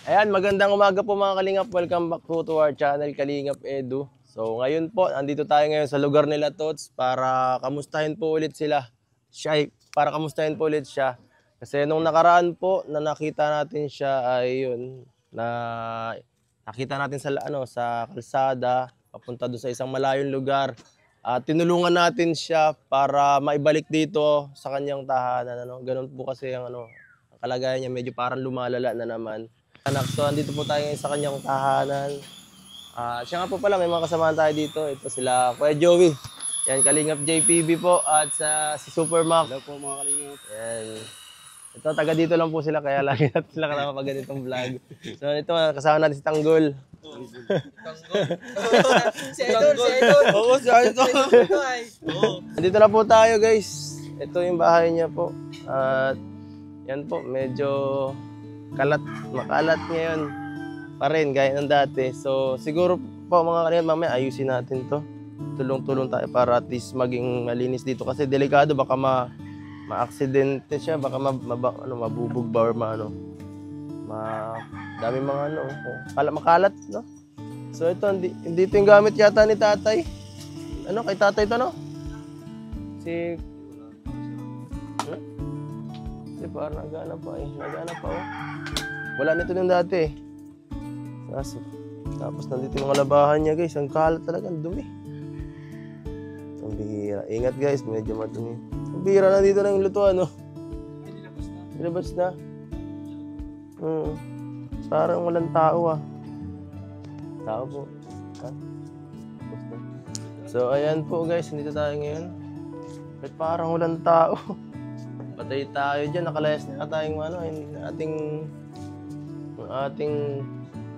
Ayan, magandang umaga po mga Kalingap. Welcome back po to our channel, Kalingap Edu. So ngayon po, andito tayo ngayon sa lugar nila Tots para kamustahin po ulit sila. Para kamustahin po ulit siya. Kasi nung nakaraan po na nakita natin siya ay yun, na nakita natin sa sa kalsada, papunta doon sa isang malayong lugar. At tinulungan natin siya para maibalik dito sa kanyang tahanan. Ganun po kasi ang ang kalagayan niya, medyo parang lumalala na naman. Anak, so andito po tayo ngayon sa kanyang tahanan. Siya nga po pala, may mga kasamahan tayo dito. Ito sila, Kuya Joey. Yan, Kalingap JPB po. At si Super Mac. Hello po mga Kalingap. Yan. Ito, taga dito lang po sila, kaya lagi natin sila kasama pag ganitong vlog. So ito, kasama natin si Tanggol. Si Idol. Oo, si Idol. Andito na po tayo, guys. Ito yung bahay niya po. At yan po, medyo makalat ngayon pa rin, gaya ng dati. So, siguro po mga kanina, mamaya ayusin natin to. Tulong-tulong tayo para at least maging malinis dito. Kasi delikado, baka ma-aksidente siya, baka mabubog ba or dami mga makalat, no? So, ito, hindi ito yung gamit yata ni tatay. Kay tatay to, no? Kasi parang nagana pa oh. Wala nito nung dati. Tapos nandito yung mga labahan niya, guys. Ang kalat talaga, ang dumi. Ang bihira. Ingat, guys, medyo madumi. Ang bihira na dito na yung lutuan, no? Nilabas na. Parang walang tao, ah. Tao po. Ha? So, ayan po, guys. Nandito tayo ngayon. Kahit parang walang tao. Patay tayo dyan, nakalayas na tayong ating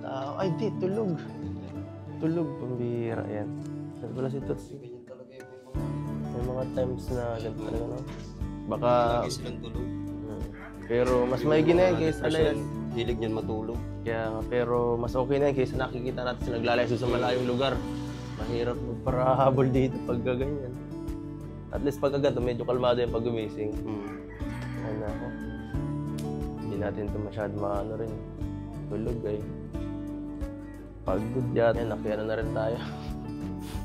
tao. Ay, di, tulog. Tulog, pambihira, yan. Saan pala si Tots? May mga times na ganito talaga, no? Baka... Lagi silang tulog. Pero mas maigi na yan kaysa layas. Hilig niyan matulog. Kaya, pero mas okay na yan kaysa nakikita natin sa naglalayas sa malayong lugar. Mahirap magparahabol dito pag ganyan. At least pag agad, medyo kalmado yung pag-gumising. Hindi natin ito masyado rin. Tulog ay. Pagod yata. Nakiano na rin tayo.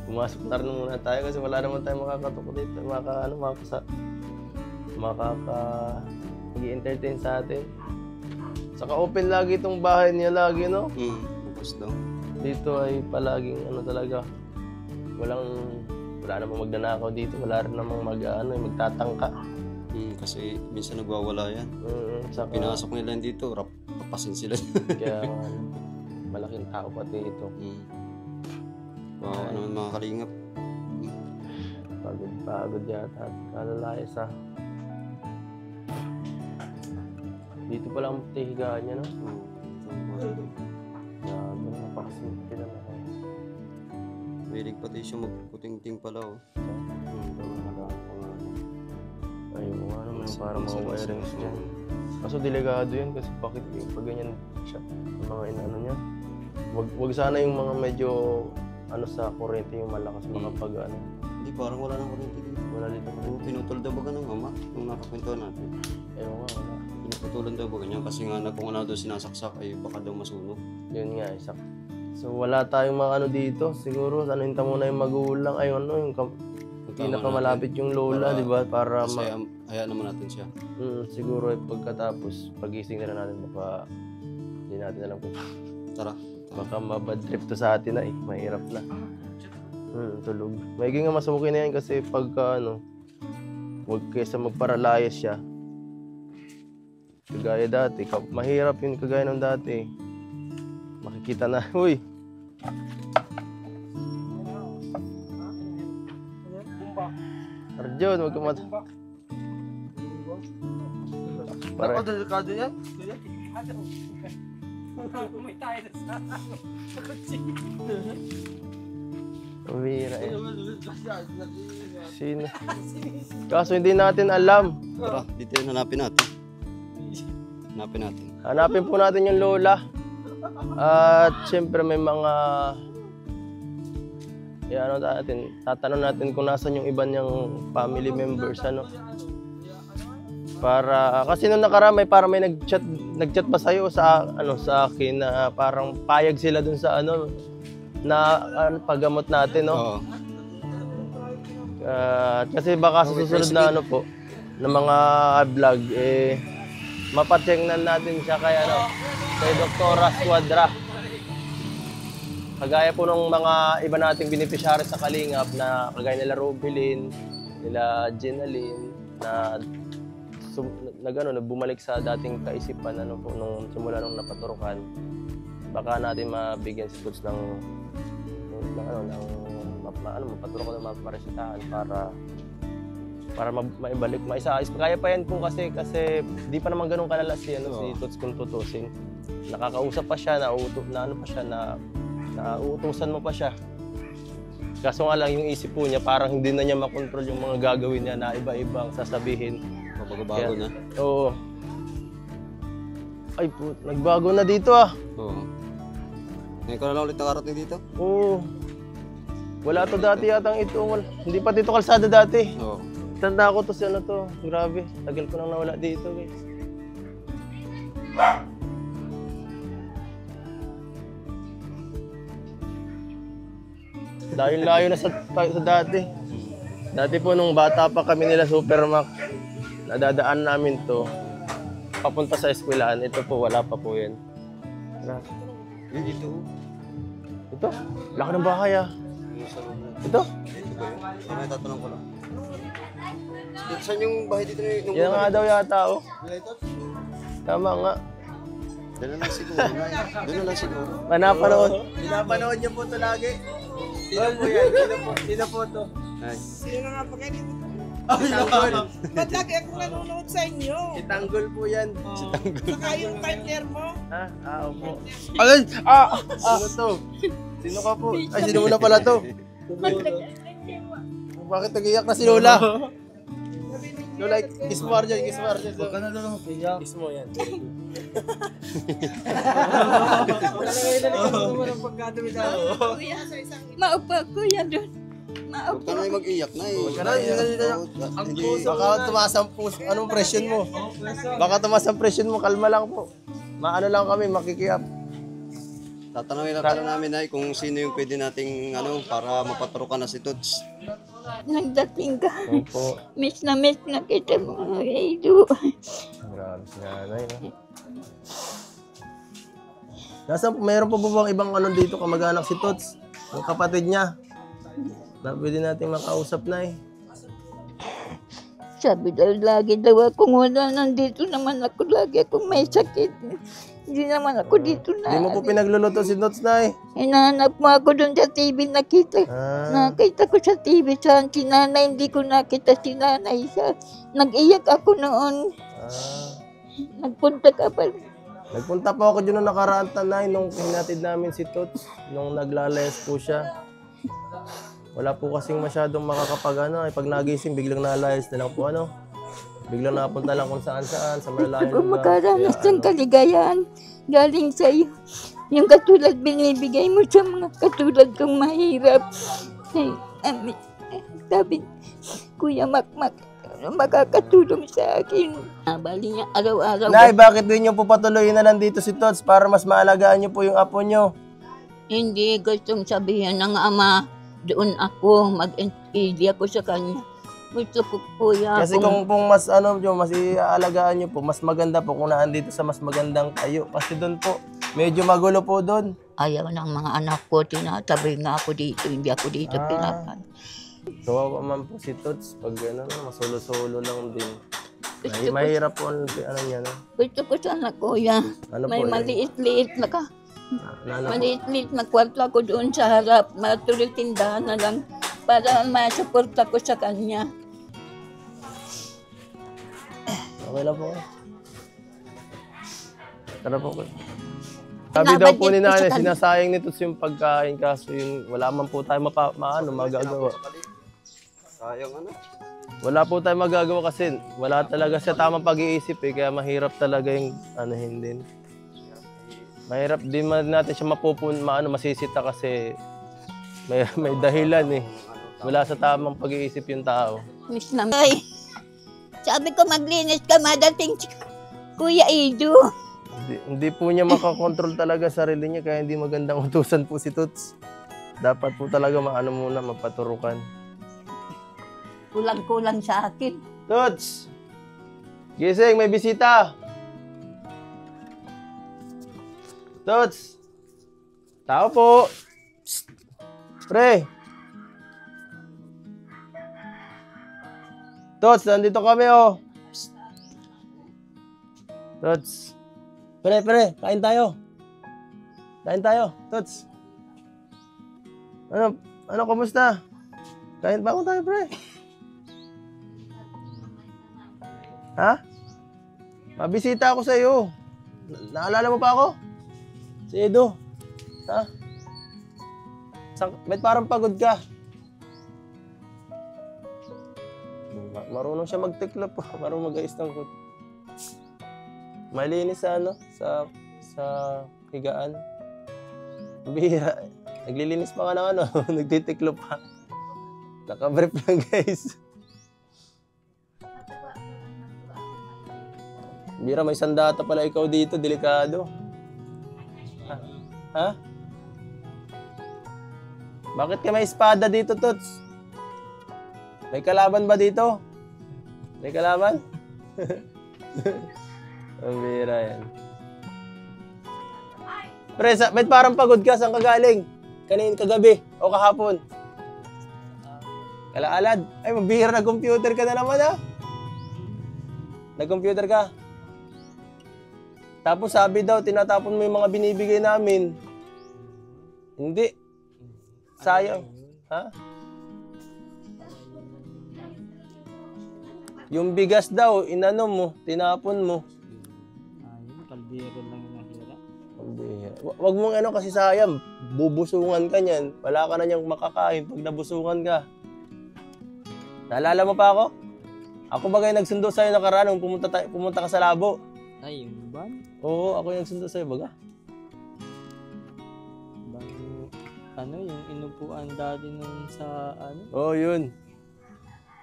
Pumasok na rin muna tayo kasi wala naman tayo makakatok dito. Mag-i-entertain sa atin. Saka open lagi itong bahay niya lagi, no? Bukas daw. Dito ay palaging talaga. Wala namang magnanakaw dito. Wala rin namang magtatangka. Kasi minsan nagwawala yan. Saka, pinasok nila dito, papasin sila. Kaya malaking tao pati ito. Wow, naman mga Kalingap. Pagod yata at kalalayas, ha. Dito pala ang higaan niya, no? Napakasimple lang ako. Mahilig pati siya magputing-ting pala, oh. Ayun, naman parang mga wirings dyan. Kaso delikado yan kasi bakit pag ganyan siya, yung mga inaano niya. Wag sana yung mga medyo sa kurente yung malakas mga pag Hindi, parang wala nang kurente dito. Wala dito. Pinutol daw ba ng ama nung nakakwentuhan natin? Ewan nga, wala. Pinutulan daw ba ganyan? Kasi nga kung ano daw sinasaksak ay baka daw masunog. Yun nga, isa. So wala tayong mga dito. Siguro hinta muna yung magulang. Yung pinakamalapit yung lola, di ba? Para hayaan naman natin siya. Siguro pagkatapos, pagising na natin, baka hindi natin alam kung Tara. baka mabad trip to sa atin na mahirap na. Tulog. Maigi nga mas okay na yan kasi pagka wag kaysa magparalayas siya. Kagaya dati, mahirap yun kagaya ng dati. Makikita na, uy! Arjun, huwag ka Ako delikado yan. Umira eh. Sino? Kaso hindi natin alam. Tara, dito yun, hanapin natin. Hanapin po natin yung lola. At syempre may mga tatanong natin kung nasan yung iba niyang family members, Para kasi nung nakaramay para may nagchat pa sa'yo sa sa akin na parang payag sila dun sa na paggamot natin, no? Oo. Kasi baka sa susunod na po ng mga vlog mapatingnan natin siya kay kay Dr. Squadra. Kagaya po ng mga iba nating beneficiary sa Kalingap na kagaya nila Robilin, nila Jenaline na bumalik sa dating kaisipan po nung simula nung napaturukan. Baka natin mabigyan si Toots ng mapaturukan ng maparesitahan para maibalik, maisayos. Kaya pa yan po kasi di pa naman ganun kalala si Toots kung tutusin. Nakakausap pa siya, nauutusan mo pa siya. Kaso nga lang yung isip po niya parang hindi na niya makontrol yung mga gagawin niya na iba-ibang sasabihin. Magbago na. Oo. Ay po, nagbago na dito Oo. Ngayon ka na lang ulit nakarating dito? Oo. Wala to dati yatang ito. Hindi pa dito kalsada dati. Oo. Tanda ko to si to. Grabe. Tagal ko nang nawala dito, guys. Dahil layo na sa dati. Dati po nung bata pa kami nila Supermac, nadadaan namin to. Papunta sa eskwelahan. Ito po, wala pa po yan. Dito. Ito? Laki ng bahay Ito? May tatanong ko lang. Saan yung bahay dito nung Yan nga daw yata, Tama nga. Doon na lang siguro. Doon na lang siguro. Pinapanood niyo po ito lagi. Sino po yan? Sino po ito? Ay. Sino nga pa kayo? Tanggol. Ba't lagi akong nanonood sa inyo? Si Tanggol po yan. Saka yung partner mo? Ha? Opo. Ay! Sino to? Sino ka po? Ay, sino na pala to? Bakit nag-iyak na si Lola? Lola, kiss mo Arjan, kiss mo Arjan. Huwag ka na lang mag-iyak. Kiss mo yan. Maupa kuya doon. Huwag ka na mag-iyak na Huwag ka na, baka tumaas ang anong presyon mo? Baka tumaas ang presyon mo, kalma lang po. Maano lang kami, makikiyap. Tatanungin lang pala namin ay kung sino yung pwede nating para mapaturukan na si Toots. Nagdating ka. Opo. Miss na kita mga Edu. Grabe si nanay, Mayroon pa ba bang ibang dito kamag-anak si Toots? Yung kapatid niya. Na pwede nating makausap na Sabi daw lagi daw ako wala nandito naman ako lagi akong may sakit. Hindi naman ako dito na. Hindi mo po pinagluluto si Toots, nay? Hinahanap mo ako doon sa TV nakita. Nakita ko sa TV saan si nanay. Hindi ko nakita si nanay. Nag-iyak ako noon. Nagpunta ka pa. Nagpunta po ako dyan nung nakaraan tanay nung hinatid namin si Toots. Nung naglalayas po siya. Wala po kasing masyadong makakapag pag nagising biglang nalayas na lang po biglang napunta lang kung saan-saan sa malalayo. Kung makaranas ng kaligayahan galing sa iyo. Yung katulad binibigay mo sa mga katulad kong mahirap. Sabi, Kuya Makmak, makakatulong sa akin. Bali niya araw-araw. Nay, bakit din niyo po patuloy na lang dito si Toots para mas maalagaan niyo po yung apo niyo? Hindi gustong sabihin ng ama, doon ako, mag-entili ako sa kanya. Gusto ko kuya. Kasi kung mas mas iaalagaan niyo po, mas maganda po kung naandito sa mas magandang tayo. Kasi doon po, medyo magulo po doon. Ayaw ng mga anak ko, tinatabi nga ako dito, hindi ako dito pinapan. Kawawa man po si Toots pag masolo-solo lang din. Mahirap po niya. Gusto ko sana kuya, may maliit-liit na ka. Maliit-liit na kwarto ako doon sa harap, matuloy tindahan na lang para masuporta ko sa kanya. Okay lang po. Tara po ko. Sabi daw po ni nanay, sinasayang nito yung pagkain kaso yung wala man po tayo magagawa. Sayang Wala po tayo magagawa kasi wala talaga sa tamang pag-iisip kaya mahirap talaga yung din. Mahirap din natin siya masisita kasi may dahilan Wala sa tamang pag-iisip yung tao. Miss na ay. Sabi ko maglinis ka, madating si Kuya Edu. Hindi po niya makakontrol talaga sarili niya kaya hindi magandang utusan po si Toots. Dapat po talaga mapaturukan. Kulang-kulang sa akin. Toots! Gising, may bisita! Toots! Tao po! Psst! Pre! Toots, nandito kami oh! Psst! Toots! Pre, kain tayo! Kain tayo, Toots! Ano, kumusta? Kain ba tayo, pre? Ha? Mabisita ako sa iyo. Naalala mo pa ako? Si Edo. Ha? Ba't parang pagod ka? Marunong siya magtiklop. Marunong mag-ayos ng kut. Malinis sa sa higaan. Bihira. Naglilinis pa ka ng nagtitiklop pa. Nakabrief lang guys. Bira, may sandata pala ikaw dito. Delikado. Ha? Bakit ka may espada dito, Toots? May kalaban ba dito? May kalaban? Ang bira yan. Pre, ba't parang pagod ka? Saan ka galing? Kagabi o kahapon? Kalaalad? Ay, mabihira, nag-computer ka na naman ah. Nag-computer ka? Tapos sabi daw, tinatapon mo yung mga binibigay namin. Hindi. Sayang. Ha? Yung bigas daw, inano mo, tinapon mo. Ayun, kaldero lang yung nahira. Wag mong kasi sayang. Bubusungan ka niyan. Wala ka na niyang makakain pag nabusungan ka. Naalala mo pa ako? Ako bagay nagsundo sa'yo nakaraan nung pumunta ka sa labo. Ay, yung ba? Oo, ako yung nagsundo sa'yo baga. Yung inupuan dati nun sa Oo, yun.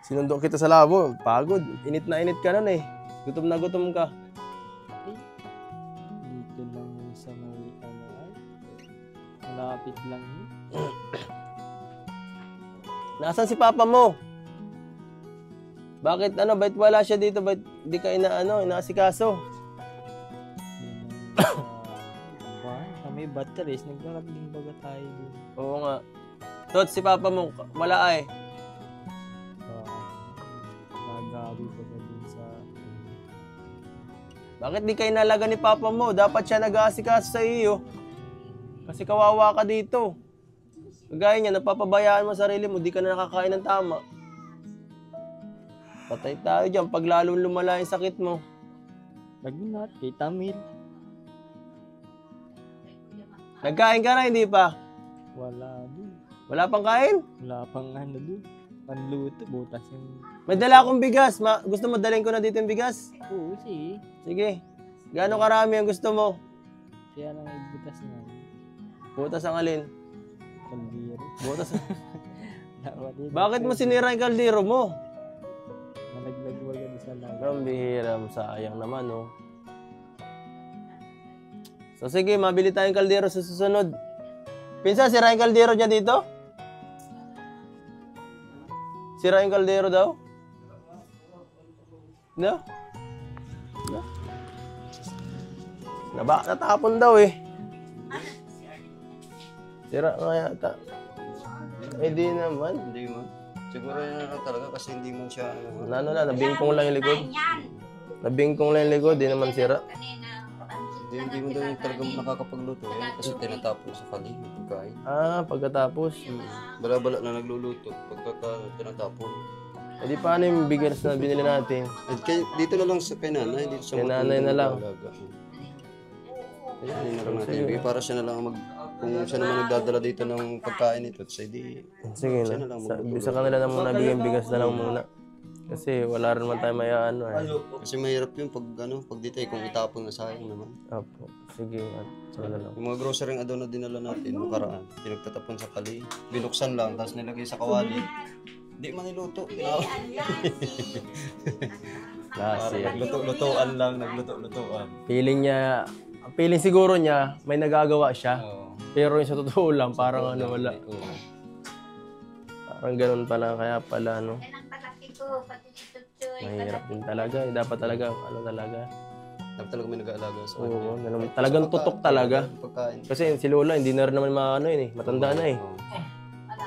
Sinundo kita sa labo. Pagod. Init na init ka nun eh. Gutom na gutom ka. Dito lang yung sa may malapit lang yun. Nasaan si papa mo? Bakit bakit wala siya dito? Bakit di ka inaasikaso? Sa may batteries, naglalabing baga tayo dun. Oo nga. Tot, si papa mo, wala ay. Nagabi pa ba din sa... Bakit di kayo nalaga ni papa mo? Dapat siya nag-aasikaso sa iyo. Kasi kawawa ka dito. Kagaya niya, napapabayaan mo sarili mo, di ka na nakakain ng tama. Patay tayo dyan pag lalong lumala yung sakit mo. Nagunat kay Tamil. Nagkain ka na, hindi pa? Wala din. Wala pang kain? Wala pang dun. Panluto, butas yung... May dala akong bigas. Gusto mo dalhin ko na dito yung bigas? Oo, sige. Sige. Gaano karami ang gusto mo? Kaya lang ay butas na. Butas ang alin? Kaldero. Butas. Bakit mo sinira yung kaldero mo? Nalaglag wala din sa laga. Ang bihira, sayang naman, oh. So sige, mabili tayong kaldero sa susunod. Pinsan, sira yung kaldero niya dito? Sira yung kaldero daw? No? No? Natapon daw eh. Sira nga yata. Eh di naman. Hindi mo. Siguro yun na talaga kasi hindi mo siya... Nabingkong lang yung likod. Nabingkong lang yung likod, di naman sira. Hindi mo daw yung talagang nakakapagluto. Kasi tinatapon sa kali yung pagkain. Pagkatapos. Bala-bala na nagluluto pagkaka tinatapon. E di paano yung bigas na binili natin? At dito na lang sa kay nanay. Dito sa Kay nanay na lang. Hindi na lang natin ibigay para siya na lang kung siya naman nagdadala dito ng pagkain nito. So, sige siya na. na lang Sa kanila na muna bigyan bigas na lang muna. Kasi wala rin naman tayo Kasi mahirap yun pag dito kung itapon na sayang naman. Opo. Sige. At saka na lang. Yung mga grocery ang na dinala natin, makaraan, pinagtatapon sa kali, binuksan lang, tapos nilagay sa kawali. Di man niluto. Klase. Nagluto-lutoan lang, nagluto-lutoan. Feeling siguro niya, may nagagawa siya. Oo. Pero yung sa totoo lang, parang ano, wala. Oo. Parang ganun pala, kaya pala, no. Mahirap din talaga. Dapat talaga, ano talaga. Dapat talaga may nag-aalaga sa Oo, talagang tutok talaga. pagkain. Kasi si Lola, hindi na rin naman maano yun eh. Matanda na eh. Oo.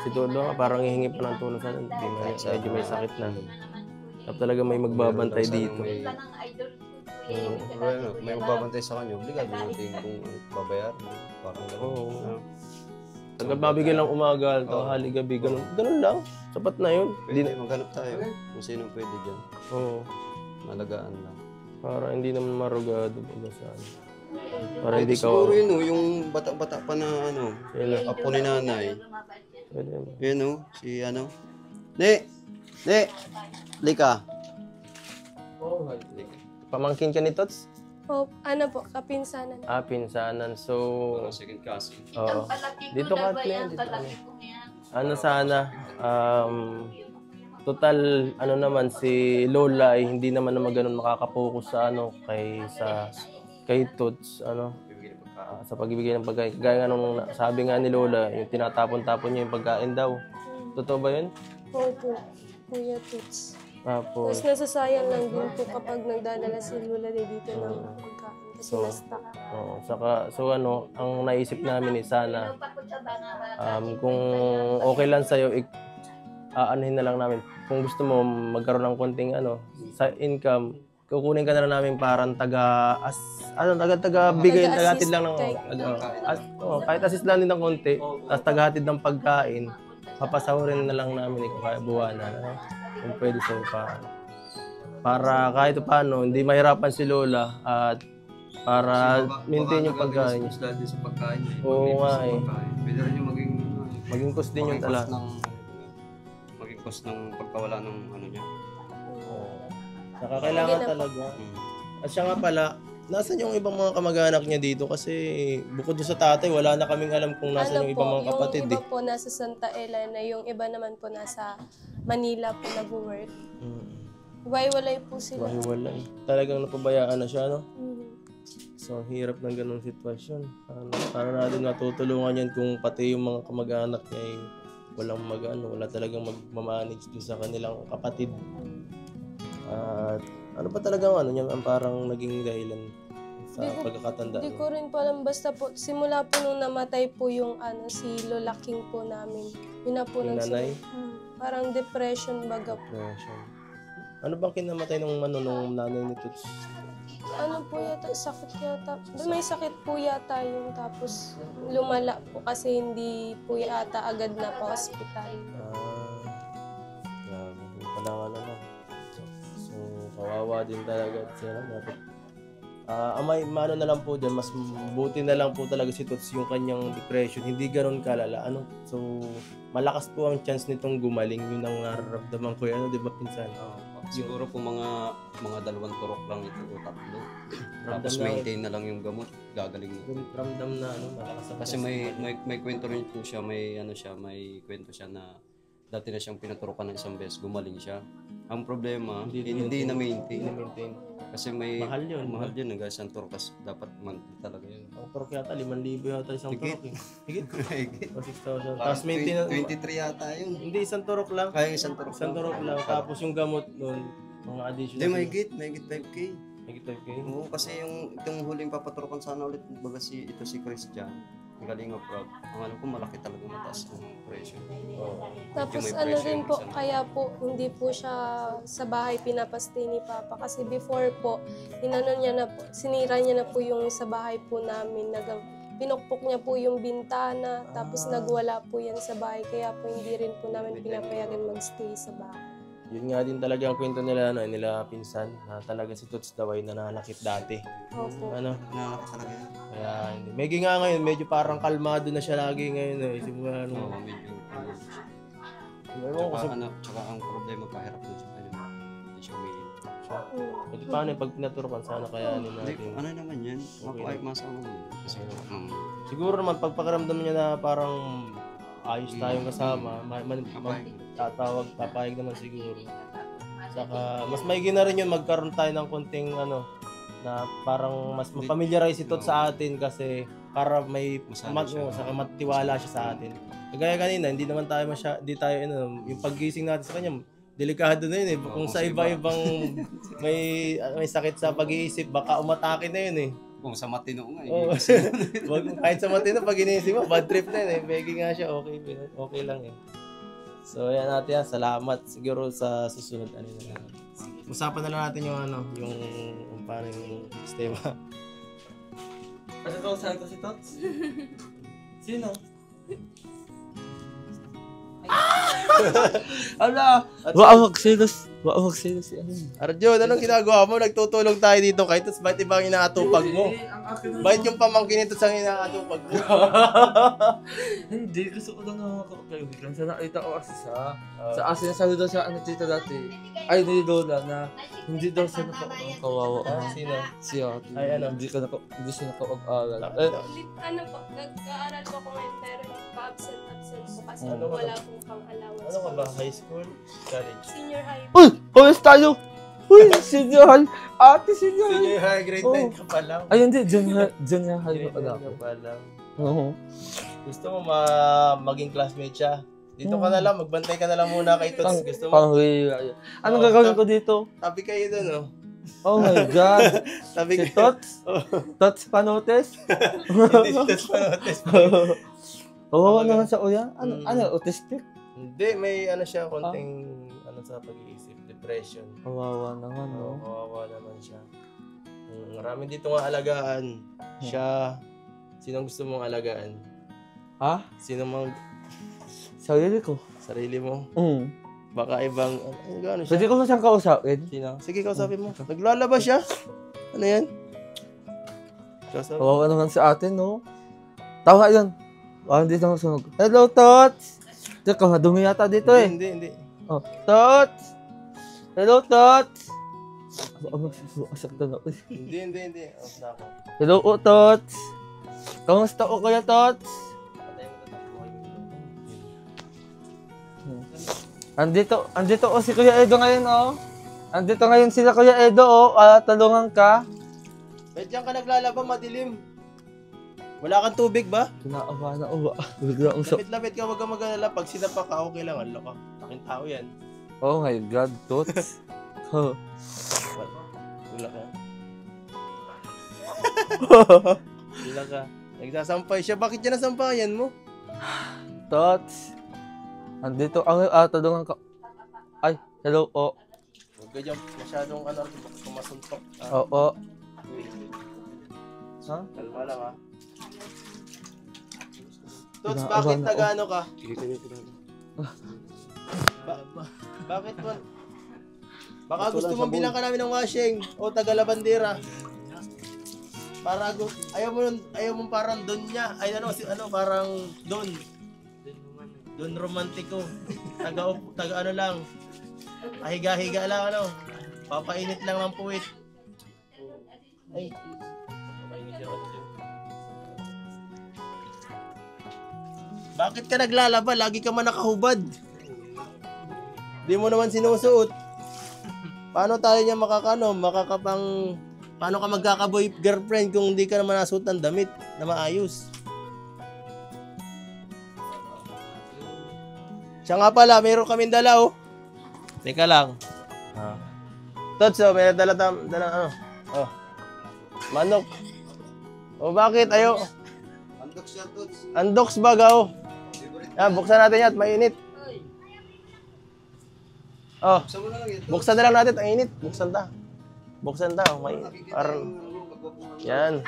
Si Lola, parang hihingi pa ng tulong sa hindi medyo may sakit na. Dapat talaga may magbabantay dito. May magbabantay sa kanya, obligado natin kung babayar. Parang gano'n. Oo. Tagal mabigay lang umaga, tanghali, gabi, ganun. Ganun lang. Sapat na yun. Pwede maghanap tayo kung sino pwede dyan. Oo. Malagaan lang. Para hindi naman marugado baga sa ano. Para hindi ka... Siguro yun yung bata-bata pa na Sino? apo ni nanay. Pwede mo. Yun si Ne! Lika. Pamangkin ka ni Tots? O, ano po, kapinsanan. Pinsanan. So, Second cousin. oo. Dito ka, Glenn. Dito ka. Ano sana, total, ano naman, si Lola ay hindi naman naman ganun makakapokus sa ano, kay Tots, ano, sa pagbibigay ng pagkain. Gaya nga nung sabi nga ni Lola, yung tinatapon-tapon niya yung pagkain daw. Totoo ba yun? Opo, Kuya Toots. Tapos, Tapos nasasayang lang din po kapag nagdadala si Lula dito ng pagkain. Kasi na-stuck. oo, so ano, ang naisip namin is sana, kung okay lang sa'yo, aanhin na lang namin. Kung gusto mo magkaroon ng konting ano, sa income, kukunin ka na lang namin parang taga-bigay, taga-hatid lang ng, kahit assist lang din ng konti, tapos taga-hatid ng pagkain, papasahurin na lang namin ikaw kaya buwanan, ano? Kung pwede sa'yo para kahit paano, hindi mahirapan si Lola at para maintain yung pagkain niya. Dahil sa pagkain. Oo nga eh. Pwede rin yung Maging cost din yun talaga. Maging cost ng pagkawala ng ano niya. Saka kailangan talaga. At siya nga pala, nasan yung ibang mga kamag-anak niya dito? Kasi bukod doon sa tatay, wala na kaming alam kung nasan yung ibang mga kapatid. Yung iba po nasa Santa Elena, yung iba naman po nasa Manila po nag-work. Walay po sila. Wahiwalay. Talagang napabayaan na siya, no? Mhm. So, ang hirap ng ganung sitwasyon. Para natin matutulungan yan kung pati yung mga kamag-anak niya ay walang wala talagang mag-manage doon sa kanilang kapatid. At ano ba talaga ano niya ang parang naging dahilan sa pagkakatanda? Hindi ko rin po alam. Basta po, simula po nung namatay po yung si Lola King po namin. Yun na po Yung nanay? parang depression baga po. Ano bang kinamatay nung nanay ni Toots? Ano po yata, sakit yata. May sakit po yata yun. Tapos lumala po kasi hindi po yata agad na pa hospital. Grabe. Yung pala nga naman. So, kawawa din talaga siya. May mano na lang po dyan, mas buti na lang po talaga si Toots yung kanyang depression. Hindi ganun kalala. So, malakas po ang chance nitong gumaling. Yun ang nararamdaman ko. Di ba pinsan? Siguro po mga 2 turok lang ito o 3. Tapos na- maintain na lang yung gamot, gagaling na. Ramdam na malakas ang Kasi may kwento rin po siya, may kwento siya na dati na siyang pinaturukan ng isang beses, gumaling siya. Ang problema, hindi na maintain. maintain. Kasi may Mahal yun. Mahal yun, guys, ang turok, kasi dapat monthly talaga yun. Ang turok yata, 5,000 yata isang Higit. turok. Higit? Higit. O 6,000. Tapos maintenance. 23 yata yun. Hindi, isang turok lang. Kaya isang turok. Isang turok lang. Tapos yung gamot nun, mga additional. Hindi, may higit 5K. Higit 5K. Oo, kasi itong huling papaturukan sana ulit, baga si Christian, ang galing of rock. Ang alam ko, malaki talaga mataas ang presyo. Tapos may ano pressure din yung po, isa. kaya po hindi po siya sa bahay pinapastay ni Papa. Kasi before po, sinira niya na po yung sa bahay po namin. Pinukpok niya po yung bintana, tapos nagwala po yan sa bahay. Kaya po hindi rin po namin pinapayagan magstay sa bahay. Yun nga din talaga ang kwento nila, nila pinsan, na talaga si Toots daw ay nananakit dati. Opo. Ano? Nakaka talaga yan. Kaya hindi. Medyo nga ngayon, medyo parang kalmado na siya lagi ngayon. Simula Oo, nung... medyo. Ewan ko sa... Tsaka ang problema, kahirap doon sa kanya. Hindi siya umiinom. Hindi paano pag pinaturukan, sana kayanin Hindi, natin. ano naman yan? Ay, masama mo. Kasi, Siguro naman, pag pakiramdam niya na parang ayos tayong kasama, papayag naman siguro. Saka, mas maigi na rin yun, magkaroon tayo ng konting na parang mas mapamilyarize ito sa atin kasi para may saka matiwala siya sa atin. Kagaya kanina, hindi naman tayo yung paggising natin sa kanya, delikado na yun eh. Kung sa iba-ibang may sakit sa pag-iisip, baka umatake na yun eh. Kung sa matino nga. Oo. Kahit sa matino, pag inisip mo, bad trip na yun eh. Begging nga siya, okay lang eh. So, yan natin yan. Salamat. Siguro sa susunod. Usapan na lang natin yung kung paano yung sistema. Ano to? Saan ko si Tots? Sino? Ala! Wag silos si ano. Arjo, anong ginagawa mo? Nagtutulong tayo dito kahit tapos ba't ibang inaatupag mo? Bakit yung pamangkin ito sang inaatupag mo? Hindi, gusto ko lang naman kakaibigan. Sa nakita ko kasi sa sinasabi daw sa tita dati, ay ni Lola na hindi daw siya kawawa. Sino? Siya. Ay, Hindi siya nakapag-aral. Nag-aaral po ako ngayon pero pa-absent po kasi Ano ka wala pong pang-allowance. Ano ka ba? High school? College? Senior high. Uy! Pawis tayo! Uy! Senior high! Ate, senior high! Senior high, grade 9 ka pa lang. Ay, hindi. Junior high Grade pa pala 9 ka ako. pa lang. Oo. Gusto mo maging classmate siya? Dito ka na lang, magbantay ka na lang muna kay Tots. Gusto mo? Pang-raya. Anong gagawin ko dito? Tabi kayo dun, oh. Oh my God! Tabi Si kayo. Tots? Tots Panotes? Hindi si Tots Panotes. Oo, naman sa uya. Ano, autistic? Hindi, may siya, konting sa pag-iisip, depression. Kawawa naman, Oo, no? kawawa naman siya. Marami dito nga alagaan. Siya, sinong gusto mong alagaan? Ha? Sino mang Sarili ko. sarili mo? Mm. Baka ibang, ano siya? Pwede ko ba siyang kausapin? Sino? Sige, kausapin mo. Naglalaba siya? Ano yan? Kausapin. Kawawa naman sa atin, no? Tama yun. Hindi na sunog. Hello, Tots! Teka, dumi yata dito eh. Hindi. Oh, Tots! Hello, Tots! Asak na ako. Hindi. Off na ako. Hello, Tots! Kamusta ko, Kuya Tots? Andito o si Kuya Edo ngayon, oh. Andito ngayon sila, Kuya Edo, oh. Tulungan ka. Ba't diyan ka naglalaba, madilim? Wala kang tubig ba? Kinaawa na, oh. Bigla ang Lapit-lapit ka, wag kang mag-alala. Pag sinapa ka, okay lang. Ano ka? Aking tao yan. Oh my God, Tots. Oh. Wala ka. Wala ka. Nagsasampay siya. Bakit yan nasampayan mo? Tots. Andito ang tulungan ka. Ay, hello, oh. Huwag ka dyan masyadong kumasuntok. Oo. Ha? Kalma lang ha. Tots, Kinaabahan bakit ako. nag-ano ka? Bakit man? Baka gusto mong bilang ka namin ng washing o taga-labandera. Para ayaw mo parang don niya. Ay parang don. Don romantiko. Taga ano lang. Pahiga-higa lang Papainit lang ng puwit. Ay. Bakit ka naglalaba? Lagi ka man nakahubad. Di mo naman sinusuot. Paano tayo niya paano ka magkakaboy girlfriend kung hindi ka naman nasuot ng damit na maayos? Siya nga pala, mayroon kaming dala, oh. Teka lang. Tots, may dala oh. Manok. O bakit? Andok siya, Tots. Andoks baga, oh. Buksan natin yan, mainit. Oh, Buksan mo na lang ito. buksan na lang natin, ang init. Buksan ta, may parang yan.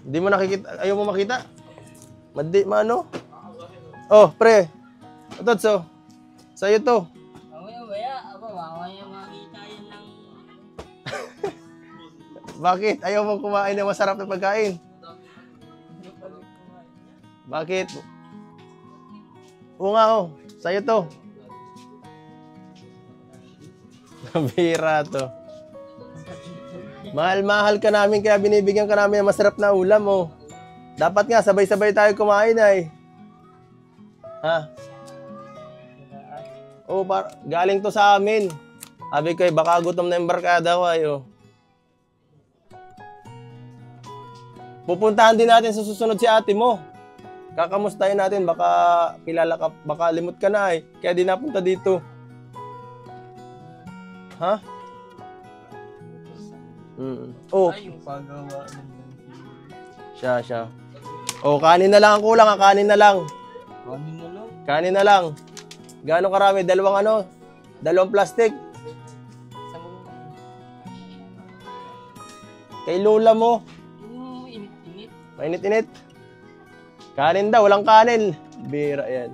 Hindi mo nakikita, ayaw mo makita? Maano? Oh, pre. Tots, sa'yo to. Bakit? Ayaw mong kumain ng masarap na pagkain? Bakit? Oo nga, oh. Sa'yo to. Bira to. Mahal-mahal ka namin kaya binibigyan ka namin ng masarap na ulam, oh. Dapat nga, sabay-sabay tayo kumain ay. Ha? Oo, galing to sa amin. Sabi ko, baka gutom na yung barkada ko ayo. Pupuntahan din natin sa susunod si ate mo. Kakamustahin natin, baka kilala ka, baka limot ka na ay. Kaya di napunta dito. Ha? Oh, Ay, yung pagawa ng siya. Oh, kanin na lang ang kulang, kanin na lang. Kanin na lang. Kanin na lang. Gaano karami? Dalawang plastic. Kay lola mo. Init-init. Mainit-init. Kanin daw, walang kanin. Bira yan.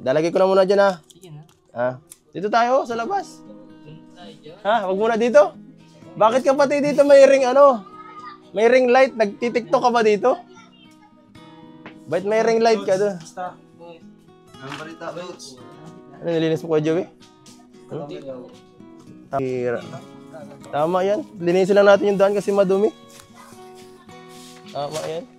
Dalagay ko na muna dyan ha. Sige na. Ha? Dito tayo, sa labas. Doon tayo dyan. Ha? Wag muna dito. Bakit ka pati dito may ring light? Nagtitiktok ka ba dito? Ba't may ring light ka doon? Ang balita, Lods. Ano, nilinis mo ko, Joey? Tira. Tama yan. Linisin lang natin yung daan kasi madumi. Tama yan.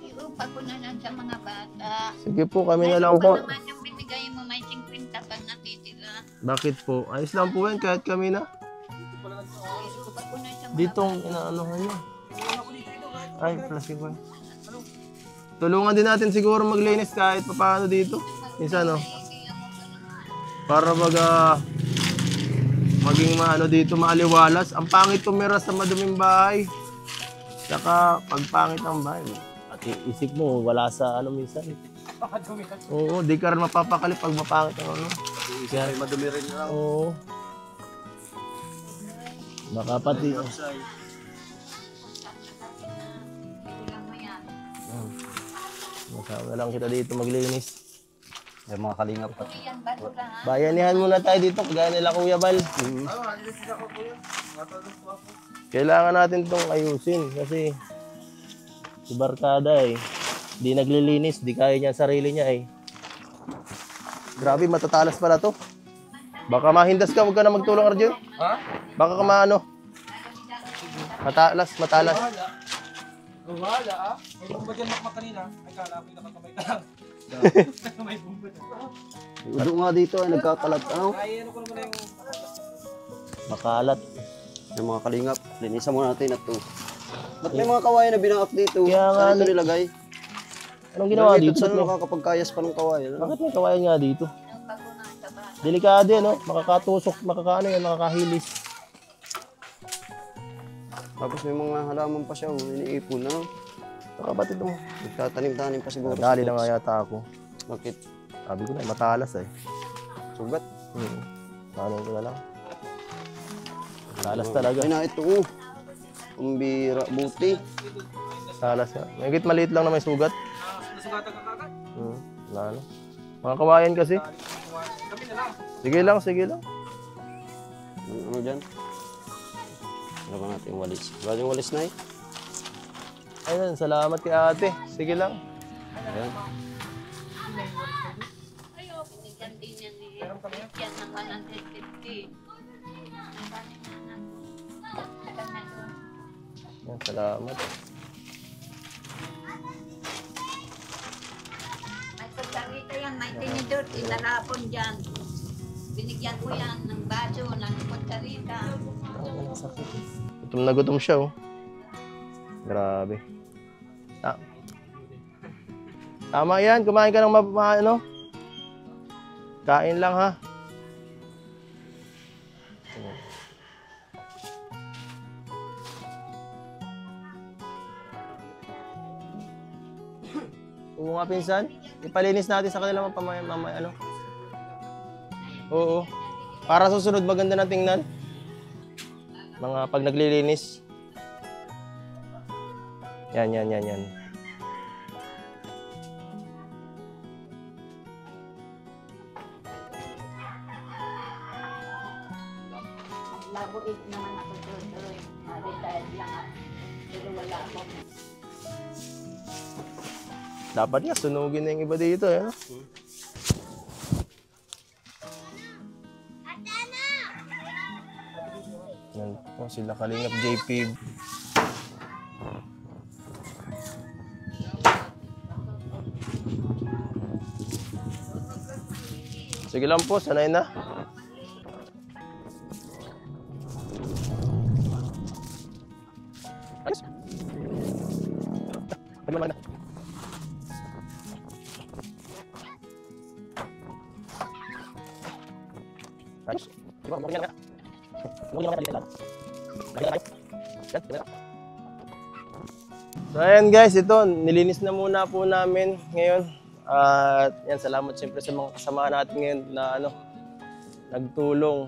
Iupa ko na lang sa mga bata. Sige po, kami na lang po. Naman yung binigay mo, may 50 pag natitira. Bakit po? Ayos lang po yan kahit kami na. Iupa ko na sa mga Ditong inaanohan nyo. Ay, plastic ba? Tulungan din natin siguro maglinis kahit paano dito. Minsan, no? Para maging dito maaliwalas. Ang pangit tumira sa maduming bahay. Saka pag pangit ang bahay, at isip mo wala sa minsan. Oo, di ka rin mapapakali pag mapangit ang Kaya madumi rin lang. Oo. Baka pati. Masama lang kita dito maglinis. Yung mga kalingap pa. Bayanihan muna tayo dito, kagaya nila Kuya Bal. Kailangan natin tong ayusin kasi si Barkada di naglilinis, di kaya niya ang sarili niya Grabe, matatalas pala to. Baka mahindas ka, huwag ka na magtulong, Arjun. Ha? Baka ka matalas. Wala ah. May bumba dyan makmak kanina. Ay kala ko nakakamay ka lang. May bumba dyan. Udo nga dito ay nagkakalat. Ay ano ko naman yung... Makalat. Yung mga kalingap, linisan muna natin ito. Ba't may mga kawayan na binaak dito? Kaya nga, Saan ito nilagay? Anong ginawa dito? Saan nakakapagkayas pa ng kawayan? Bakit may kawayan nga dito? Delikado yan, no? Makakatusok, makakahilis. Tapos may mga halaman pa siya, iniipon na. Kapatid mo. Nagtatanim-tanim pa siguro. Dali na nga yata ako. Bakit? Sabi ko na, matalas Sugat? Paano ko na lang. Matalas talaga. Ay na ito Kumbira, buti. Matalas nga. May maliit lang na may sugat. Nasugatan ka kagad. Wala. Mga kawayan kasi. Kami na lang. Sige lang. Ano dyan? Ano ba natin yung walis? Wala yung walis na Ayun, salamat kay ate. Sige lang. Ayan. Binigyan din yan ni Christian ng 150. Ayan, salamat. May kutsarita yan, may tinidor, ilalapon dyan. Binigyan ko yan ng baso, ng kutsarita. Gutom na gutom siya, Grabe. Tama yan, kumain ka ng kain lang, ha? Oo nga, pinsan. Ipalinis natin sa kanila mamaya. Oo. Para susunod maganda na tingnan. Mga pag naglilinis. Yan. Labuit naman ako tuloy. Retired lang ako. Pero wala ako. Dapat nga, sunugin na yung iba dito, Yan po, sila Kalingap JP. Sige lang po, sanay na. Ayos. Ayos. Ayos. Diba, mabuhay nga. So ayan guys, ito, nilinis na muna po namin ngayon. At yan, salamat siyempre sa mga kasama natin ngayon na nagtulong.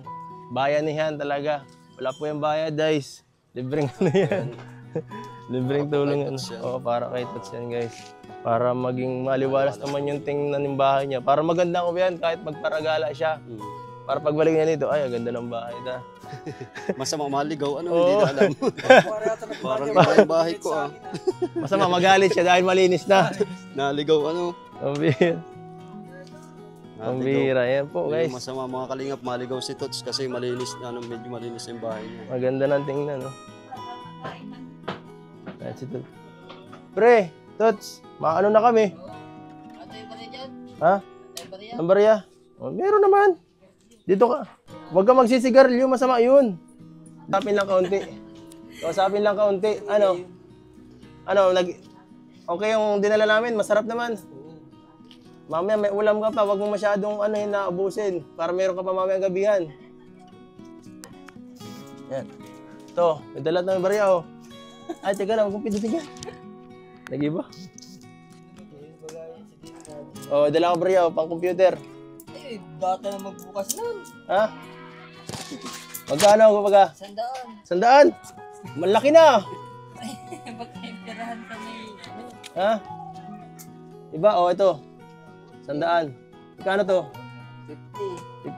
Bayanihan talaga. Wala po yung bayad guys. Libreng ano yan. Libreng tulong yan. Oo, para kay Tots yan guys. Para maging maliwalas naman yung tingnan ng bahay niya. Para maganda ko yan kahit magparagala siya. Para pagbalik niya dito, ay, ganda ng bahay na. Masama maligaw, ano, Oo. hindi na alam. Parang iba yung bahay ko, ah. Masama, magalit siya dahil malinis na. Naligaw, ano. Ang bihira. Ang bihira. Yan po guys. Yung masama mga kalingap, maligaw si Tots kasi malinis, ano, medyo malinis yung bahay niya. Maganda ng tingnan, no? Ayan si Tots. Pre, Tots, maano na kami? Ha? Ang barya? Oh, meron naman. Dito ka. Huwag ka magsisigarilyo, masama yun. Kausapin lang kaunti. Kausapin lang kaunti. Ano? Okay yung dinala namin, masarap naman. Mamaya may ulam ka pa, huwag mo masyadong inaabusin para meron ka pa mamaya gabihan. Yan. Ito, may dalat na may barya, oh. Ay, teka lang, huwag mong pindutin yan. Nag-iba? Oh, dala ko barya, oh, pang computer. Eh, bata na magbukas nun. Ha? Magkano ako baga? 100. 100? Malaki na! Ba't may pirahan ka may... Ha? Iba, oh, ito. 100. Magkano to?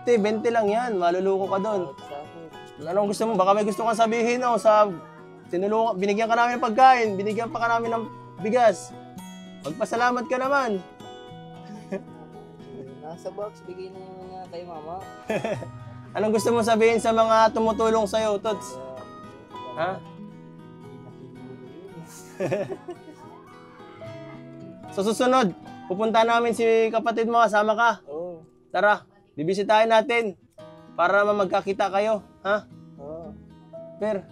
50. 50, 20 lang yan. Maluluko ka doon. Anong gusto mo? Baka may gusto kang sabihin, oh, binigyan ka namin ng pagkain, binigyan pa ka namin ng bigas. Magpasalamat ka naman. Nasa box, bigay na yung mga kay mama. Anong gusto mo sabihin sa mga tumutulong sa'yo, Tots? Ha? Sa susunod, pupunta namin si kapatid mo, kasama ka. Oo. Tara, bibisitahin natin para naman magkakita kayo, ha? Oo. Per.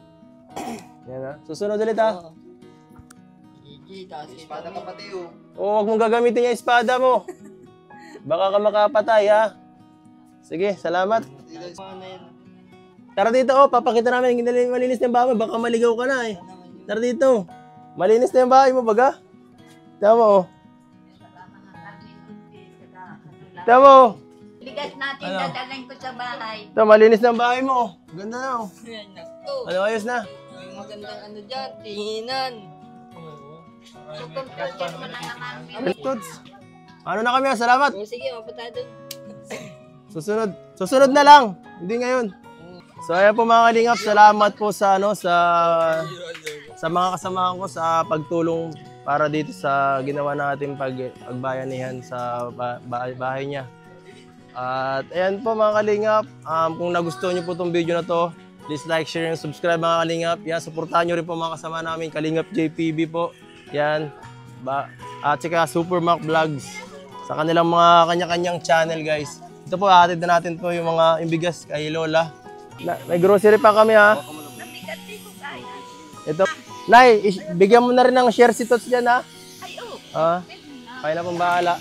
Yan ha. Susunod ulit ha. Gigi, taas espada ka pati oh. O, huwag mong gagamitin yung espada mo. Baka ka makapatay ha. Sige, salamat. Tara dito, oh, papakita namin yung malinis na yung bahay mo. Baka maligaw ka na eh. Tara dito. Malinis na yung bahay mo, baga. Tama oh. Tama oh. Bigas natin, dadalhin ko sa bahay. Ito, malinis na ang bahay mo. Ganda na oh. Yan, nakto. Ano, ayos na. May magandang ano dyan, tinginan. So, computer mo na naman. Tots. Ano na kami, salamat. O sige, mapunta doon. Susunod na lang. Hindi ngayon. So ayan po mga kalingap, salamat po sa sa mga kasamahan ko sa pagtulong para dito sa ginawa natin pagbayanihan sa bahay niya. At ayan po mga kalingap, kung nagustuhan niyo po itong video na to, please like, share, and subscribe mga kalingap. Yan, suportahan niyo rin po mga kasama namin, Kalingap JPB po. Yan. At saka Super Mac Vlogs sa kanilang mga kanya-kanyang channel guys. Ito po, hatid na natin po yung mga imbigas kay Lola. May grocery pa kami ha. Ito. Nay, bigyan mo na rin ng share si Tots dyan ha. Ay, oo. Kaya na pong bahala.